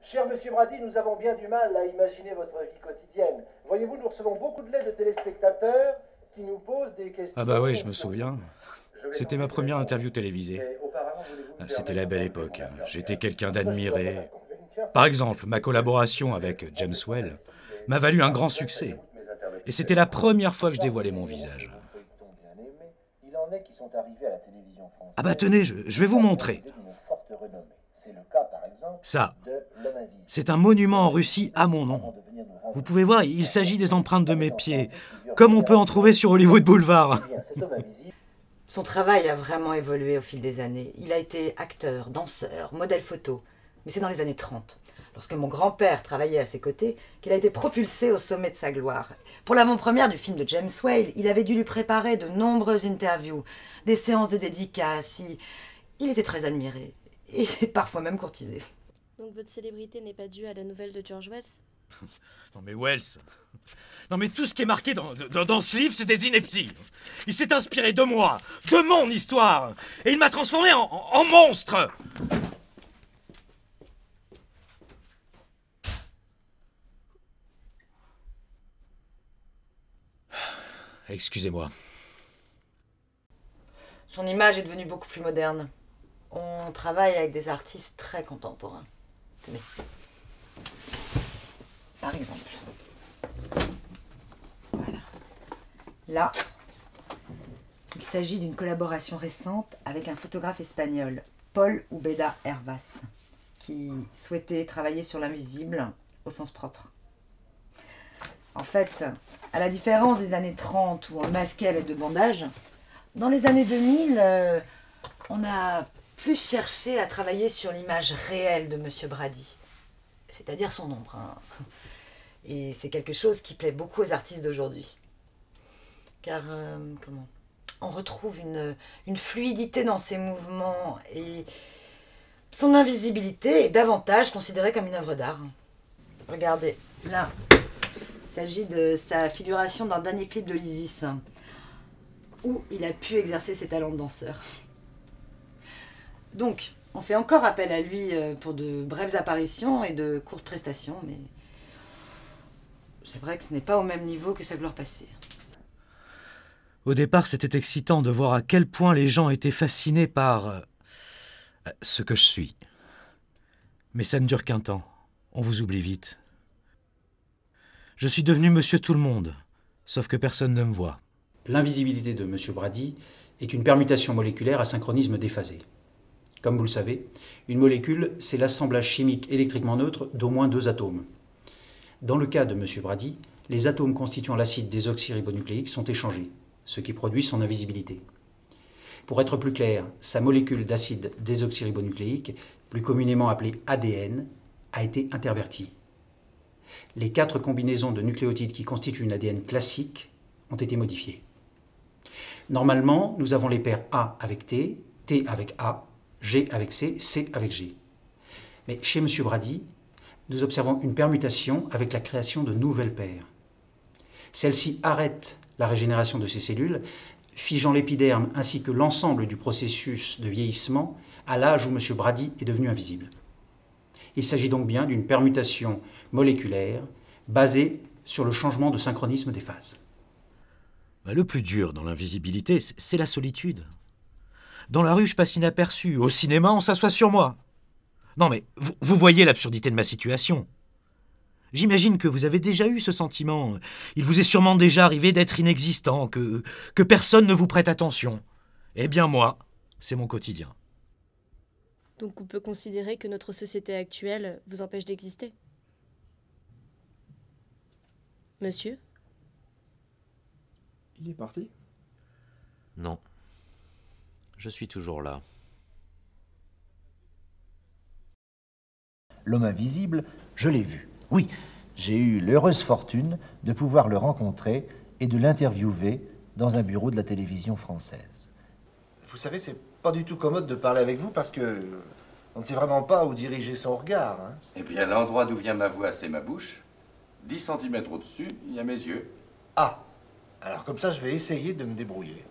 Cher Monsieur Brady, nous avons bien du mal à imaginer votre vie quotidienne. Voyez-vous, nous recevons beaucoup de lettres de téléspectateurs qui nous posent des questions... Ah bah oui, je me souviens. Je vais C'était tenter ma de première répondre. interview télévisée. Mais auparavant, voulez-vous me C'était permettre la belle d'enlever époque. mon affaire? J'étais quelqu'un Ça, je dois pas d'admiré. d'inconvénient. Par exemple, ma collaboration avec James Well m'a valu un grand succès. Et c'était la première fois que je dévoilais mon visage. Il en est qui sont arrivés à la télévision française. Ah bah tenez, je vais vous montrer. C'est le cas, par exemple, Ça, de l'homme invisible. c'est un monument en Russie à mon nom. Vous pouvez voir, il s'agit des empreintes de mes pieds, comme on peut en trouver sur Hollywood Boulevard. Eh bien, cet homme invisible, Son travail a vraiment évolué au fil des années. Il a été acteur, danseur, modèle photo. Mais c'est dans les années 30, lorsque mon grand-père travaillait à ses côtés, qu'il a été propulsé au sommet de sa gloire. Pour l'avant-première du film de James Whale, il avait dû lui préparer de nombreuses interviews, des séances de dédicaces. Il était très admiré, et parfois même courtisé. Donc votre célébrité n'est pas due à la nouvelle de George Wells? Non mais Wells... Non mais tout ce qui est marqué dans ce livre, c'est des inepties. Il s'est inspiré de moi, de mon histoire, et il m'a transformé en monstre. Excusez-moi. Son image est devenue beaucoup plus moderne. On travaille avec des artistes très contemporains. Tenez. Par exemple. Voilà. Là, il s'agit d'une collaboration récente avec un photographe espagnol, Paul Ubeda Hervas, qui souhaitait travailler sur l'invisible au sens propre. En fait, à la différence des années 30 où on masquait avec de bandages, dans les années 2000, on a plus cherché à travailler sur l'image réelle de Monsieur Brady, c'est-à-dire son ombre. Et c'est quelque chose qui plaît beaucoup aux artistes d'aujourd'hui. Car, on retrouve une fluidité dans ses mouvements et son invisibilité est davantage considérée comme une œuvre d'art. Regardez, là, il s'agit de sa figuration dans le dernier clip de l'Isis, où il a pu exercer ses talents de danseur. Donc, on fait encore appel à lui pour de brèves apparitions et de courtes prestations, mais c'est vrai que ce n'est pas au même niveau que sa gloire passée. Au départ, c'était excitant de voir à quel point les gens étaient fascinés par ce que je suis. Mais ça ne dure qu'un temps. On vous oublie vite. Je suis devenu Monsieur Tout-le-Monde, sauf que personne ne me voit. L'invisibilité de M. Brady est une permutation moléculaire à synchronisme déphasé. Comme vous le savez, une molécule, c'est l'assemblage chimique électriquement neutre d'au moins 2 atomes. Dans le cas de M. Brady, les atomes constituant l'acide désoxyribonucléique sont échangés, ce qui produit son invisibilité. Pour être plus clair, sa molécule d'acide désoxyribonucléique, plus communément appelée ADN, a été intervertie. Les 4 combinaisons de nucléotides qui constituent une ADN classique ont été modifiées. Normalement, nous avons les paires A avec T, T avec A, G avec C, C avec G. Mais chez M. Brady, nous observons une permutation avec la création de nouvelles paires. Celle-ci arrête la régénération de ces cellules, figeant l'épiderme ainsi que l'ensemble du processus de vieillissement à l'âge où M. Brady est devenu invisible. Il s'agit donc bien d'une permutation moléculaire basée sur le changement de synchronisme des phases. Le plus dur dans l'invisibilité, c'est la solitude. Dans la rue, je passe inaperçu. Au cinéma, on s'assoit sur moi. Non mais, vous voyez l'absurdité de ma situation. J'imagine que vous avez déjà eu ce sentiment. Il vous est sûrement déjà arrivé d'être inexistant, que personne ne vous prête attention. Eh bien moi, c'est mon quotidien. Donc on peut considérer que notre société actuelle vous empêche d'exister? Monsieur? Il est parti? Non. Je suis toujours là. l'homme invisible, je l'ai vu. Oui, j'ai eu l'heureuse fortune de pouvoir le rencontrer et de l'interviewer dans un bureau de la télévision française. Vous savez, c'est pas du tout commode de parler avec vous parce que on ne sait vraiment pas où diriger son regard. Hein. Eh bien, l'endroit d'où vient ma voix, c'est ma bouche. 10 cm au-dessus, il y a mes yeux. Ah, alors comme ça, je vais essayer de me débrouiller.